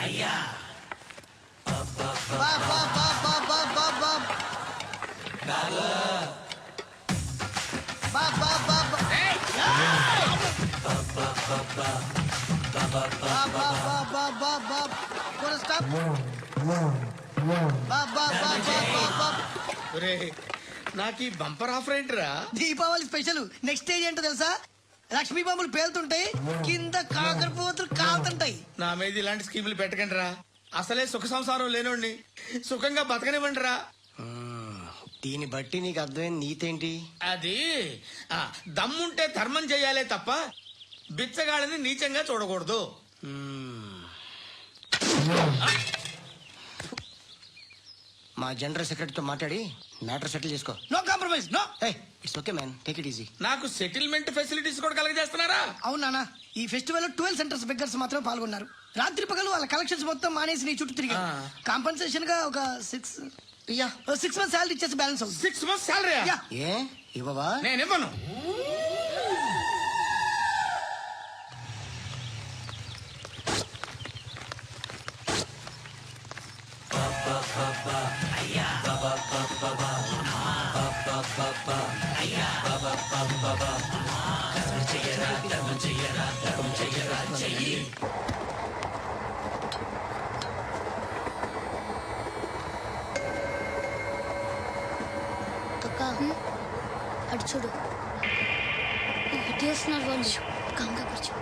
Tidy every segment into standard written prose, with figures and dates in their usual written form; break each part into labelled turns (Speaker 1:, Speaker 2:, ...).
Speaker 1: అయ్యా
Speaker 2: నాకు ఈ బంపర్ ఆఫర్ ఏంటిరా?
Speaker 3: దీపావళి స్పెషల్ నెక్స్ట్ స్టేజ్ ఏంటో తెలుసా? లక్ష్మీ బాంబులు పేలుతుంటాయి, కింద కాకరపోతులు కాలుతుంటాయి.
Speaker 2: నా మీద ఇలాంటి స్కీములు పెట్టకండి రా. అసలే సుఖ సంసారం లేనోడిని సుఖంగా బతకనివ్వండి రా.
Speaker 3: దీన్ని బట్టి నీకు అర్థమైన నీతేంటి?
Speaker 2: అది దమ్ముంటే ధర్మం చెయ్యాలే తప్ప బిచ్చగాళ్ళని నీచంగా చూడకూడదు.
Speaker 3: మా జనరల్ సెక్రటరీతో మాట్లాడి మ్యాటర్ సెటిల్ చేసుకో.
Speaker 2: No compromise, no.
Speaker 3: It's okay man, take it easy.
Speaker 2: నాకు సెటిల్మెంట్ ఫెసిలిటీస్ కూడా కలగజేస్తున్నారా?
Speaker 3: అవునా? ఈ ఫెస్టివల్ 12 సెంటర్స్ బెగ్గర్స్ మాత్రం పాల్గొన్నారు. రాత్రి పగలు వాళ్ళ కలెక్షన్స్ మొత్తం మానేసి నీ చుట్టూ తిరిగి కాంపన్సేషన్ గా ఒక 6 మంత్స్ సాలరీ ఇచ్చేసి బ్యాలెన్స్ అవుతుంది.
Speaker 2: 6 months సాలరీ?
Speaker 3: ఏ ఇవ్వవా?
Speaker 2: నేను ఇవ్వను.
Speaker 4: అటు చూడు, చేస్తున్నారు వాళ్ళు. కంగా కూర్చో.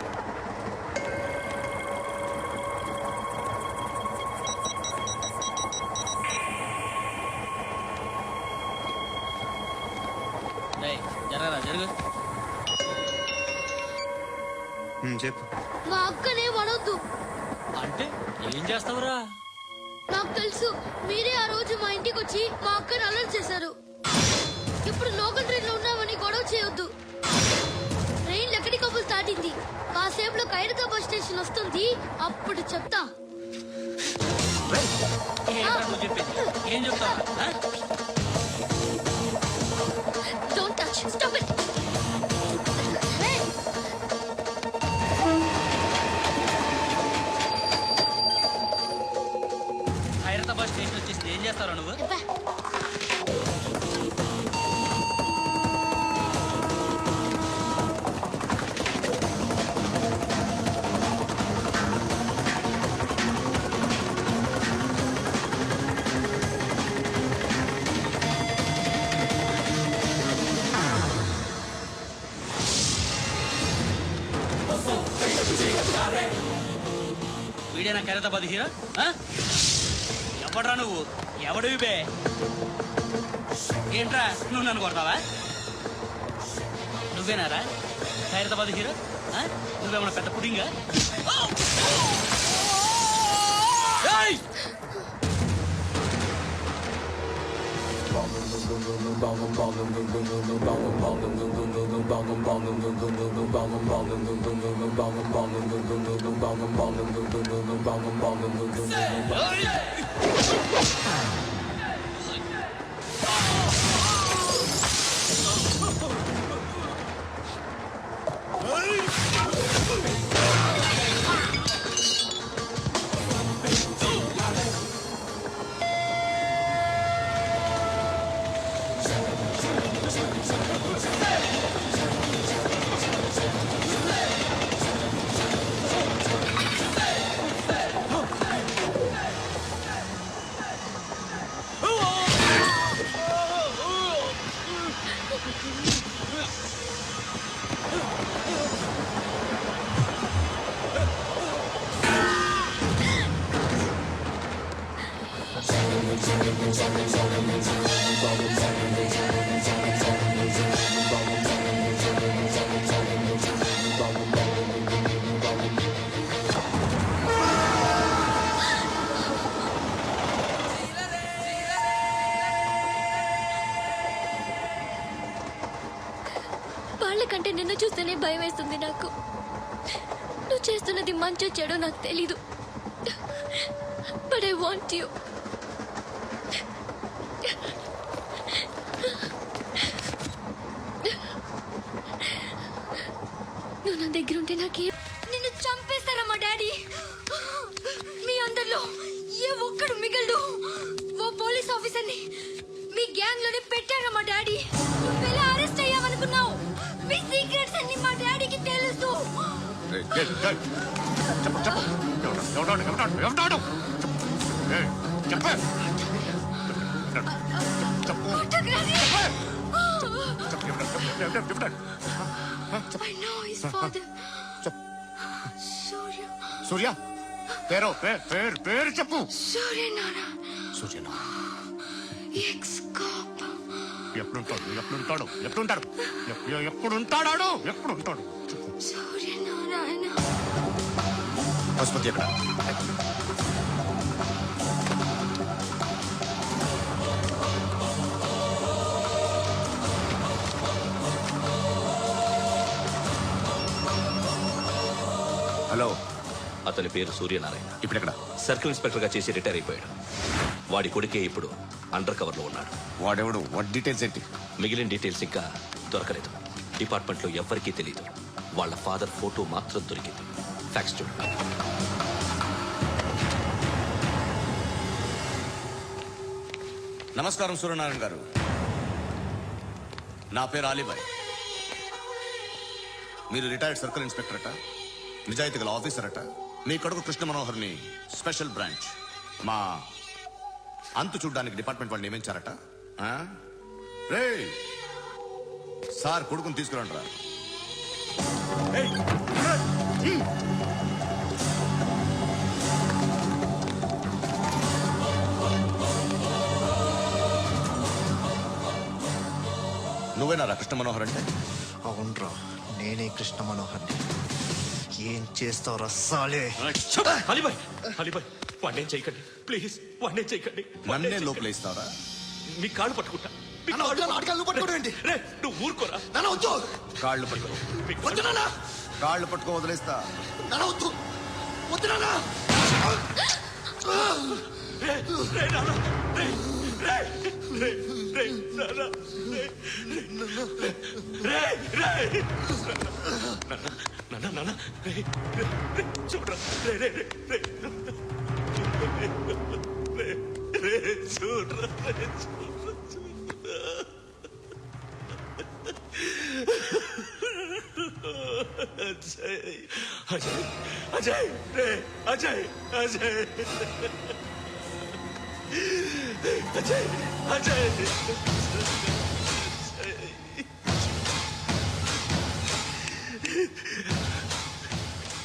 Speaker 5: చెప్పు.
Speaker 4: మా అక్కనే వడొద్దు
Speaker 1: అంటే ఏం చేస్తావురా?
Speaker 4: నాకు తెలుసు, మీరే ఆ రోజు మా ఇంటికి వచ్చి మా అక్కని అలర్ట్ చేశారు. ఇప్పుడు లోకల్ ట్రైన్ లో ఉన్నామని గొడవ చేయొద్దు. ట్రైన్ ఎక్కడి కబుల్ దాటింది. కాసేపులో ఖైరతాబాద్ బస్ స్టేషన్ వస్తుంది, అప్పుడు చెప్తా.
Speaker 1: ఏం చెప్తావు?
Speaker 4: Don't touch, stop it.
Speaker 1: Hyderabad station వచ్చేసి ఏం చేస్తావు నువ్వు? వీడేనా ఖైరతాబాద్ హీరో? ఎవడ్రా నువ్వు? ఎవడివి బే? ఏంట్రా నువ్వు నన్ను కొడతావా? నువ్వేనారా ఖైరతాబాద్ హీరో? నువ్వేమన్నా పెద్ద పుడింగా?
Speaker 4: వాళ్ళకంటే నిన్ను చూస్తేనే భయం వేస్తుంది నాకు. నువ్వు చేస్తున్నది మంచో చెడో నాకు తెలీదు. But I want you. నువ్వు నా దగ్గర ఉంటే నాకే. నిన్ను చంపేస్తారా మా డాడీ? మీ గ్యాంగ్ లోనే పెట్టాడు మా డాడీ. నువ్వెలా అరెస్ట్ అయ్యావనుకున్నావు? మీ సీక్రెట్స్ అన్ని మా డాడీకి తెలుసు. Photography. I know his father. Surya.
Speaker 6: సూర్య పేరు పేరు చెప్పు.
Speaker 4: Surya Nara.
Speaker 6: సూర్యనా
Speaker 4: Ex-cop.
Speaker 6: ఎప్పుడుంటాడు
Speaker 4: Surya Narayana.
Speaker 6: ఆసుపత్రి ఎక్కడ? హలో,
Speaker 7: అతని పేరు సూర్యనారాయణ.
Speaker 6: ఇప్పుడెక్కడ?
Speaker 7: సర్కిల్ ఇన్స్పెక్టర్ గా చేసి రిటైర్ అయిపోయాడు. వాడి కొడుకే ఇప్పుడు అండర్ కవర్ లో ఉన్నాడు.
Speaker 6: వాడెవడు? వాట్ డీటెయిల్స్ ఏంటి?
Speaker 7: మిగిలిన డీటెయిల్స్ ఇంకా దొరకలేదు. డిపార్ట్మెంట్ లో ఎవ్వరికీ తెలియదు. వాళ్ళ ఫాదర్ ఫోటో మాత్రం దొరికింది. ఫ్యాక్స్ చూడండి.
Speaker 6: నమస్కారం సూర్యనారాయణ గారు. నా పేరు అలీబాయ్. మీరు రిటైర్డ్ సర్కిల్ ఇన్స్పెక్టర్ అట, నిజాయితీ గల ఆఫీసర్ అట. మీ కొడుకు కృష్ణ మనోహర్ని స్పెషల్ బ్రాంచ్ మా అంతు చూడ్డానికి డిపార్ట్మెంట్ వాళ్ళు నియమించారట. రే సార్, కొడుకుని తీసుకురండి రా. నువ్వేనారా కృష్ణ మనోహర్ అంటే?
Speaker 8: అవునరా, నేనే కృష్ణ మనోహర్ని. ఏం చేస్తావు రస్సాలే?
Speaker 7: అలీబాయ్, అలీబాయ్, వాడినేం చేయకండి ప్లీజ్, వాడినేం చేయకండి.
Speaker 6: నన్నే లోపలేస్తావరా?
Speaker 7: మీ కాళ్ళు పట్టుకుంటా. రే, నువ్వు ఊరుకోరా.
Speaker 6: కాళ్ళు పట్టుకో. కాళ్ళు పట్టుకో, వదిలేస్తా.
Speaker 7: రే, రే, నాన్న, రే, రే, రే, రే, నాన్న, రే, రే, రే, నాన్న, నాన్న, రే, రే, రే, చూడరా, రే, రే, రే, రే, రే, రే, చూడరా, రే, చూడరా, చూడరా. అజయ్, అజయ్, అజయ్, రే, అజయ్, అజయ్, అజయ్, అజయ్.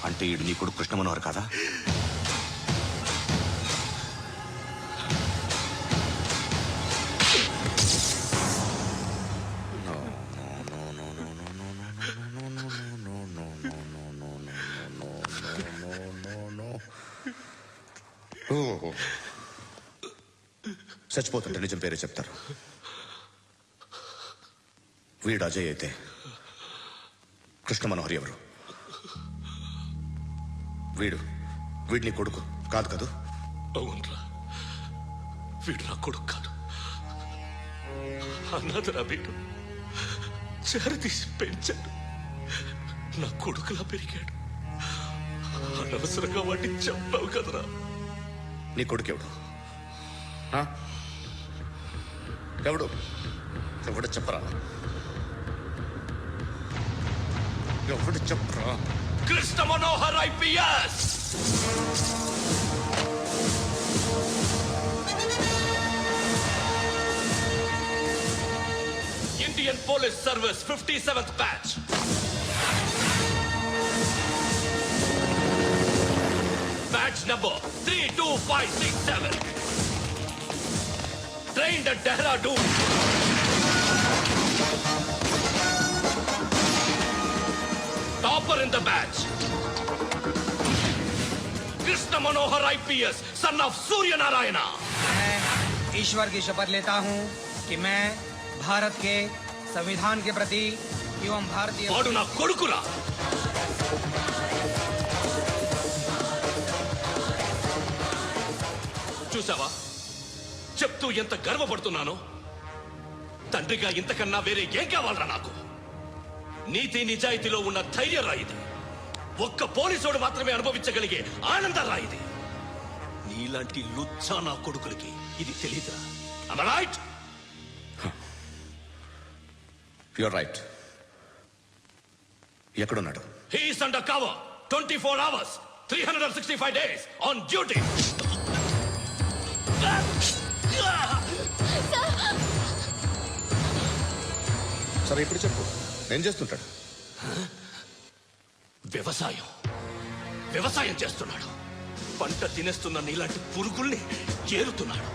Speaker 6: అంటే ఈడు నీ కొడుకు కృష్ణ మనోహర్ కాదా? చచ్చిపోతుంటే నిజం పేరే చెప్తారు. వీడు అజయ్ అయితే కృష్ణ మనోహర్ ఎవరు? వీడిని కొడుకు కాదు కదూ?
Speaker 7: అవునరా, వీడు నా కొడుకు కాదు. అన్నదరా వీడు. చేరతీసి పెంచాడు. నా కొడుకులా పెరిగాడు. అనవసరంగా వాడిని చెప్పావు కదరా.
Speaker 6: నీ కొడుకు ఎవడు? ఎవడు? ఎవడు చెప్పరా? ఎవడు చెప్పరా?
Speaker 7: Krishna Manohar IPS. Indian police service 57th batch. Batch number 32567. Trained at Dehradun. Topper in the batch. Krishna Manohar IPS, son of Surya Narayana.
Speaker 9: मैं ईश्वर की शपथ लेता हूँ कि मैं भारत के संविधान के प्रति एवं भारतीय
Speaker 7: వాడు నా కొడుకురా. చూసావా చెప్తూ ఎంత గర్వపడుతున్నానో. తండ్రిగా ఇంతకన్నా వేరే ఏం కావాలరా నాకు? నీతి నిజాయితీలో ఉన్న ధైర్యం రాయిది. ఒక్క పోలీసోడు మాత్రమే అనుభవించగలిగే ఆనందం రాయిది. నీలాంటి లుచ్చా నా కొడుకులకి ఇది తెలీదురా. Am I right?
Speaker 6: Your right. ఎక్కడున్నాడు?
Speaker 7: He's under cover 24 hours 365 days on duty.
Speaker 6: సరే ఇప్పుడు చెప్పు, ఏం చేస్తుంటాడు?
Speaker 7: వ్యవసాయం చేస్తున్నాడు. పంట తినేస్తున్న నీలాంటి పురుగుల్ని ఏరుతున్నాడు.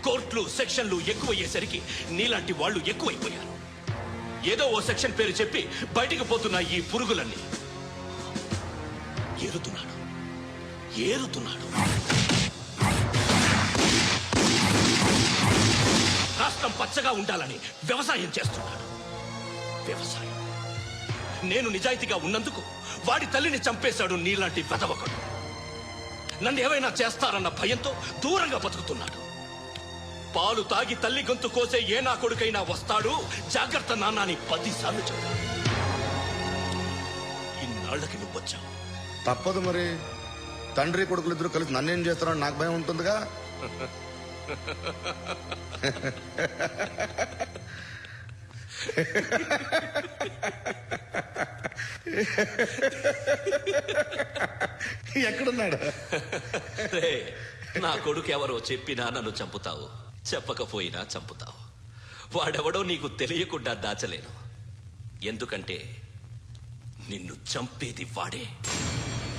Speaker 7: కోర్టులు సెక్షన్లు ఎక్కువయ్యేసరికి నీలాంటి వాళ్ళు ఎక్కువైపోయారు. ఏదో ఓ సెక్షన్ పేరు చెప్పి బయటికి పోతున్న ఈ పురుగులన్నీ ఏరుతున్నాడు. రాష్ట్రం పచ్చగా ఉండాలని వ్యవసాయం చేస్తున్నాడు. నేను నిజాయితీగా ఉన్నందుకు వాడి తల్లిని చంపేశాడు నీలాంటి వెధవకుడు. నన్ను ఏమైనా చేస్తారన్న భయంతో దూరంగా బతుకుతున్నాడు. పాలు తాగి తల్లి గొంతు కోసే ఏ నా కొడుకైనా వస్తాడు, జాగ్రత్త నాన్న అని 10 సార్లు చెప్పాడు. ఇన్నాళ్ళకి నువ్వొచ్చావు.
Speaker 6: తప్పదు మరి, తండ్రి కొడుకులు ఇద్దరు కలిసి నన్నేం చేస్తారని నాకు భయం ఉంటుందిగా. ఎక్కడున్నాడు?
Speaker 7: నా కొడుకు ఎవరో చెప్పినా నన్ను చంపుతావు, చెప్పకపోయినా చంపుతావు. వాడెవడో నీకు తెలియకుండా దాచలేను. ఎందుకంటే నిన్ను చంపేది వాడే.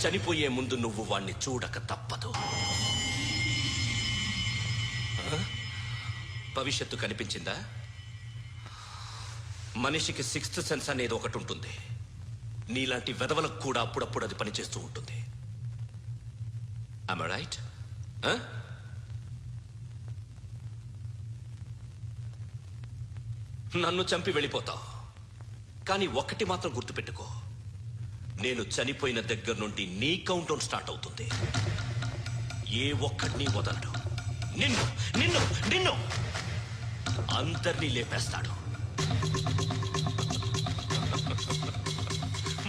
Speaker 7: చనిపోయే ముందు నువ్వు వాణ్ణి చూడక తప్పదు. భవిష్యత్తు కనిపించిందా? మనిషికి 6th సెన్స్ అనేది ఒకటి ఉంటుంది. నీలాంటి వెధవలకు కూడా అప్పుడప్పుడు అది పనిచేస్తూ ఉంటుంది. Am I right? నన్ను చంపి వెళ్ళిపోతావు, కానీ ఒక్కటి మాత్రం గుర్తుపెట్టుకో, నేను చనిపోయిన దగ్గర నుండి నీ కౌంట్ డౌన్ స్టార్ట్ అవుతుంది. ఏ ఒక్కడిని వదలడు. నిన్ను అందరినీ లేపేస్తాడు.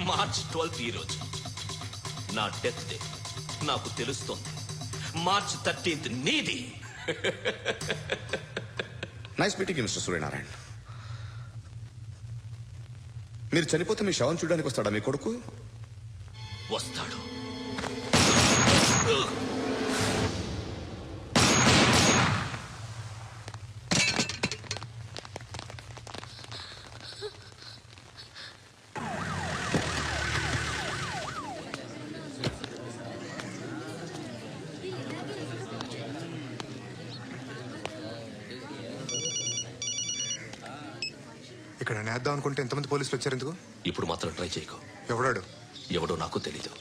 Speaker 7: మార్చ్ 12 ఈ రోజు నా డెత్ డే. నాకు తెలుస్తోంది. మార్చ్ 13 నీది.
Speaker 6: Nice meeting mister Suryanarayana. మీరు చనిపోతే మీ శవం చూడడానికి వస్తాడా మీ కొడుకు?
Speaker 7: వస్తాడు.
Speaker 5: ఇక్కడ నేద్దాం అనుకుంటే ఎంతమంది పోలీసులు వచ్చారు ఎందుకు?
Speaker 7: ఇప్పుడు మాత్రం ట్రై చేయకు.
Speaker 5: ఎవడాడు?
Speaker 7: ఎవడో నాకు తెలీదు.